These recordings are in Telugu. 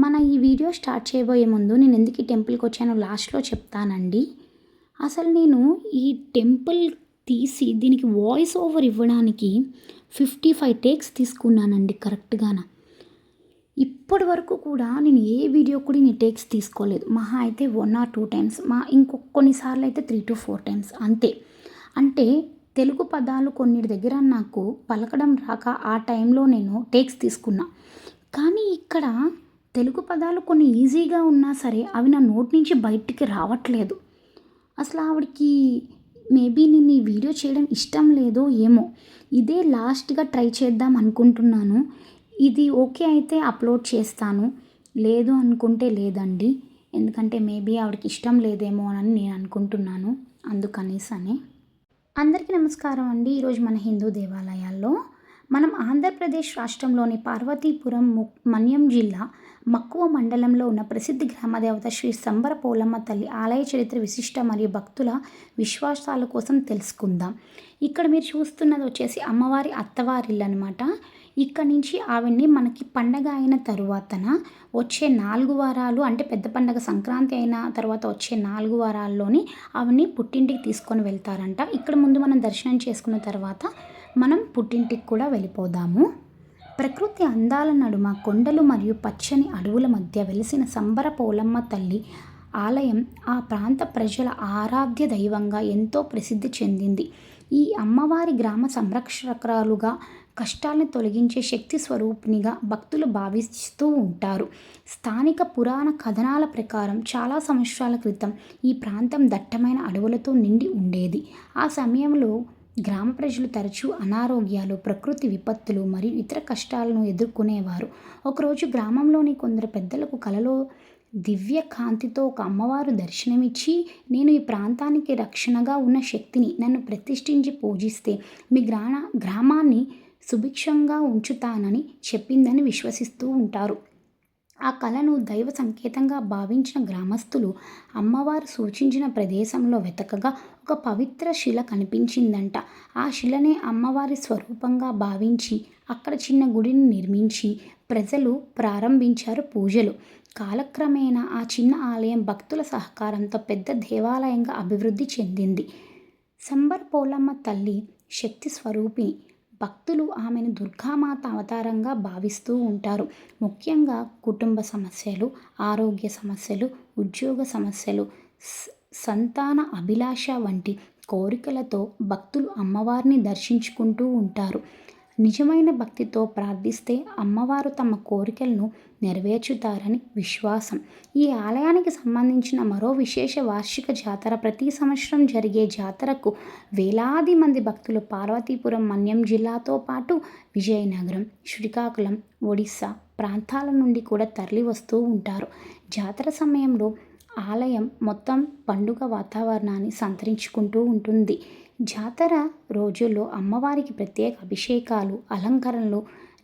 మన ఈ వీడియో స్టార్ట్ చేయబోయే ముందు నేను ఎందుకు ఈ టెంపుల్కి వచ్చానో లాస్ట్లో చెప్తానండి. అసలు నేను ఈ టెంపుల్ తీసి దీనికి వాయిస్ ఓవర్ ఇవ్వడానికి 55 టేక్స్ తీసుకున్నానండి కరెక్ట్గాన. ఇప్పటి వరకు కూడా నేను ఏ వీడియో కూడా నేను టేక్స్ తీసుకోలేదు. మహా అయితే 1 or 2 టైమ్స్, కొన్నిసార్లు అయితే 3 to 4 టైమ్స్ అంతే. అంటే తెలుగు పదాలు కొన్నిటి దగ్గర నాకు పలకడం రాక ఆ టైంలో నేను టేక్స్ తీసుకున్నా. కానీ ఇక్కడ తెలుగు పదాలు కొన్ని ఈజీగా ఉన్నా సరే అవి నా నోటి నుంచి బయటికి రావట్లేదు. అసలు ఆవిడకి మేబీ నేను ఈ వీడియో చేయడం ఇష్టం లేదో ఏమో. ఇదే లాస్ట్గా ట్రై చేద్దాం అనుకుంటున్నాను. ఇది ఓకే అయితే అప్లోడ్ చేస్తాను, లేదు అనుకుంటే లేదండి. ఎందుకంటే మేబీ ఆవిడకి ఇష్టం లేదేమో అని నేను అనుకుంటున్నాను, అందుకనేసని. అందరికీ నమస్కారం అండి. ఈరోజు మన హిందూ దేవాలయాల్లో మనం ఆంధ్రప్రదేశ్ రాష్ట్రంలోని పార్వతీపురం మన్యం జిల్లా మక్కువ మండలంలో ఉన్న ప్రసిద్ధ గ్రామదేవత శ్రీ సంబర పోలమ్మ తల్లి ఆలయ చరిత్ర, విశిష్ట మరియు భక్తుల విశ్వాసాల కోసం తెలుసుకుందాం. ఇక్కడ మీరు చూస్తున్నది వచ్చేసి అమ్మవారి అత్తవారిల్లు అనమాట. ఇక్కడ నుంచి ఆవిడ్ని మనకి పండగ అయిన తరువాతన వచ్చే 4 వారాలు, అంటే పెద్ద పండగ సంక్రాంతి అయిన తర్వాత వచ్చే 4 వారాల్లోని ఆవిడ్ని పుట్టింటికి తీసుకొని వెళ్తారంట. ఇక్కడ ముందు మనం దర్శనం చేసుకున్న తర్వాత మనం పుట్టింటికి కూడా వెళ్ళిపోదాము. ప్రకృతి అందాల నడుమ కొండలు మరియు పచ్చని అడవుల మధ్య వెలిసిన సంబర పోలమ్మ తల్లి ఆలయం ఆ ప్రాంత ప్రజల ఆరాధ్య దైవంగా ఎంతో ప్రసిద్ధి చెందింది. ఈ అమ్మవారి గ్రామ సంరక్షకురాలుగా, కష్టాలను తొలగించే శక్తి స్వరూపిణిగా భక్తులు భావిస్తూ ఉంటారు. స్థానిక పురాణ కథనాల ప్రకారం చాలా సంవత్సరాల క్రితం ఈ ప్రాంతం దట్టమైన అడవులతో నిండి ఉండేది. ఆ సమయంలో గ్రామ ప్రజలు తరచూ అనారోగ్యాలు, ప్రకృతి విపత్తులు మరియు ఇతర కష్టాలను ఎదుర్కొనేవారు. ఒకరోజు గ్రామంలోని కొందరు పెద్దలకు కలలో దివ్య కాంతితో ఒక అమ్మవారు దర్శనమిచ్చి, నేను ఈ ప్రాంతానికి రక్షణగా ఉన్న శక్తిని, నన్ను ప్రతిష్ఠించి పూజిస్తే మీ గ్రామాన్ని సుభిక్షంగా ఉంచుతానని చెప్పిందని విశ్వసిస్తూ ఉంటారు. ఆ కళను దైవ సంకేతంగా భావించిన గ్రామస్తులు అమ్మవారు సూచించిన ప్రదేశంలో వెతకగా ఒక పవిత్ర శిల కనిపించిందంట. ఆ శిలనే అమ్మవారి స్వరూపంగా భావించి అక్కడ చిన్న గుడిని నిర్మించి ప్రజలు ప్రారంభించారు పూజలు. కాలక్రమేణా ఆ చిన్న ఆలయం భక్తుల సహకారంతో పెద్ద దేవాలయంగా అభివృద్ధి చెందింది. సంబర పోలమ్మ తల్లి శక్తి స్వరూపిణి. భక్తులు ఆమెను దుర్గామాత అవతారంగా భావిస్తూ ఉంటారు. ముఖ్యంగా కుటుంబ సమస్యలు, ఆరోగ్య సమస్యలు, ఉద్యోగ సమస్యలు, సంతాన అభిలాష వంటి కోరికలతో భక్తులు అమ్మవారిని దర్శించుకుంటూ ఉంటారు. నిజమైన భక్తితో ప్రార్థిస్తే అమ్మవారు తమ కోరికలను నెరవేర్చుతారని విశ్వాసం. ఈ ఆలయానికి సంబంధించిన మరో విశేష వార్షిక జాతర. ప్రతి సంవత్సరం జరిగే జాతరకు వేలాది మంది భక్తులు పార్వతీపురం మన్యం జిల్లాతో పాటు విజయనగరం, శ్రీకాకుళం, ఒడిస్సా ప్రాంతాల నుండి కూడా తరలి వస్తూ ఉంటారు. జాతర సమయంలో ఆలయం మొత్తం పండుగ వాతావరణాన్ని సంతరించుకుంటూ ఉంటుంది. జాతర రోజుల్లో అమ్మవారికి ప్రత్యేక అభిషేకాలు, అలంకరణలు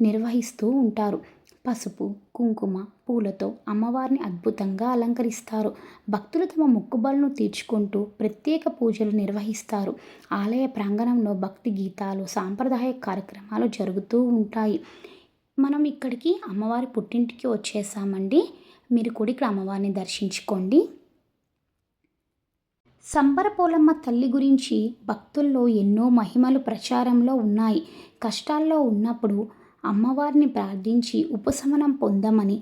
నిర్వహిస్తూ ఉంటారు. పసుపు, కుంకుమ, పూలతో అమ్మవారిని అద్భుతంగా అలంకరిస్తారు. భక్తులు తమ మొక్కుబడులను తీర్చుకుంటూ ప్రత్యేక పూజలు నిర్వహిస్తారు. ఆలయ ప్రాంగణంలో భక్తి గీతాలు, సాంప్రదాయ కార్యక్రమాలు జరుగుతూ ఉంటాయి. మనం ఇక్కడికి అమ్మవారి పుట్టింటికి వచ్చేసామండి. మీరు కూడా ఇక్కడ అమ్మవారిని దర్శించుకోండి. సంబర పోలమ్మ తల్లి గురించి భక్తుల్లో ఎన్నో మహిమలు ప్రచారంలో ఉన్నాయి. కష్టాల్లో ఉన్నప్పుడు అమ్మవారిని ప్రార్థించి ఉపశమనం పొందమని,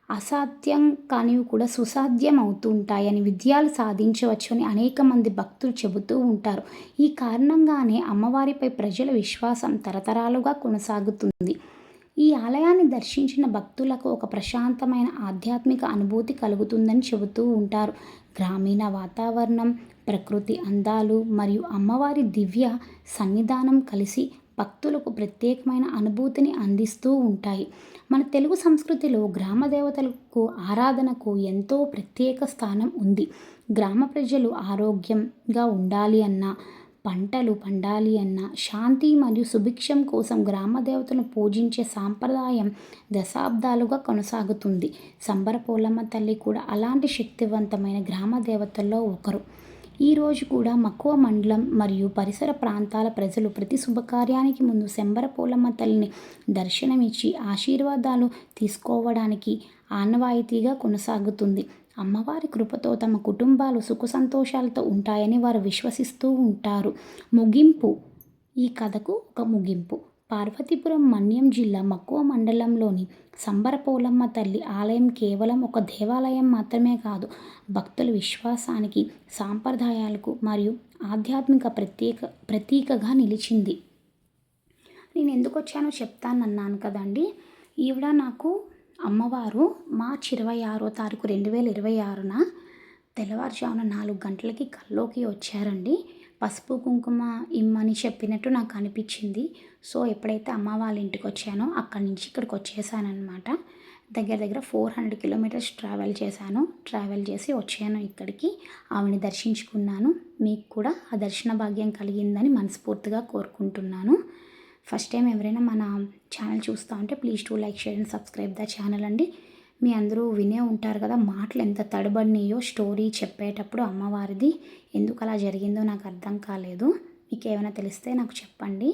అసాధ్యం కానివి కూడా సుసాధ్యం అవుతుంటాయని, విజయాలు సాధించవచ్చు అని అనేక మంది భక్తులు చెబుతూ ఉంటారు. ఈ కారణంగానే అమ్మవారిపై ప్రజల విశ్వాసం తరతరాలుగా కొనసాగుతుంది. ఈ ఆలయాన్ని దర్శించిన భక్తులకు ఒక ప్రశాంతమైన ఆధ్యాత్మిక అనుభూతి కలుగుతుందని చెబుతూ ఉంటారు. గ్రామీణ వాతావరణం, ప్రకృతి అందాలు మరియు అమ్మవారి దివ్య సన్నిధానం కలిసి భక్తులకు ప్రత్యేకమైన అనుభూతిని అందిస్తూ ఉంటాయి. మన తెలుగు సంస్కృతిలో గ్రామ దేవతలకు ఆరాధనకు ఎంతో ప్రత్యేక స్థానం ఉంది. గ్రామ ప్రజలు ఆరోగ్యంగా ఉండాలి అన్నా, పంటలు పండాలి అన్న, శాంతి మరియు సుభిక్షం కోసం గ్రామ దేవతను పూజించే సాంప్రదాయం దశాబ్దాలుగా కొనసాగుతుంది. సంబర పోలమ్మ తల్లి కూడా అలాంటి శక్తివంతమైన గ్రామ దేవతల్లో ఒకరు. ఈరోజు కూడా మక్కువ మండలం మరియు పరిసర ప్రాంతాల ప్రజలు ప్రతి శుభకార్యానికి ముందు శంబర పోలమ్మ తల్లిని దర్శనమిచ్చి ఆశీర్వాదాలు తీసుకోవడానికి ఆనవాయితీగా కొనసాగుతుంది. అమ్మవారి కృపతో తమ కుటుంబాలు సుఖ సంతోషాలతో ఉంటాయని వారు విశ్వసిస్తూ ఉంటారు. ముగింపు. ఈ కథకు ఒక ముగింపు. పార్వతీపురం మన్యం జిల్లా మక్కువ మండలంలోని సంబర పోలమ్మ తల్లి ఆలయం కేవలం ఒక దేవాలయం మాత్రమే కాదు, భక్తుల విశ్వాసానికి, సాంప్రదాయాలకు మరియు ఆధ్యాత్మిక ప్రతీకగా నిలిచింది. నేను ఎందుకు వచ్చానో చెప్తానన్నాను కదండి. ఈవిడ నాకు అమ్మవారు మార్చి 26వ తారీఖు 2026న తెల్లవారుజామున 4 గంటలకి కల్లోకి వచ్చారండి. పసుపు కుంకుమ ఇమ్మని చెప్పినట్టు నాకు అనిపించింది. సో ఎప్పుడైతే అమ్మ వాళ్ళ ఇంటికి వచ్చానో అక్కడి నుంచి ఇక్కడికి వచ్చేసానమాట. దగ్గర 400 కిలోమీటర్స్ ట్రావెల్ చేసి వచ్చాను ఇక్కడికి. ఆవిడని దర్శించుకున్నాను. మీకు కూడా ఆ దర్శన భాగ్యం కలిగిందని మనస్ఫూర్తిగా కోరుకుంటున్నాను. ఫస్ట్ టైం ఎవరైనా మన ఛానల్ చూస్తూ ఉంటే please to like, share and subscribe the channel అండి. మీ అందరూ వినే ఉంటారు కదా, మాటలు ఎంత తడబడినాయో స్టోరీ చెప్పేటప్పుడు అమ్మవారిది. ఎందుకు అలా జరిగిందో నాకు అర్థం కాలేదు. మీకు ఏమైనా తెలిస్తే నాకు చెప్పండి.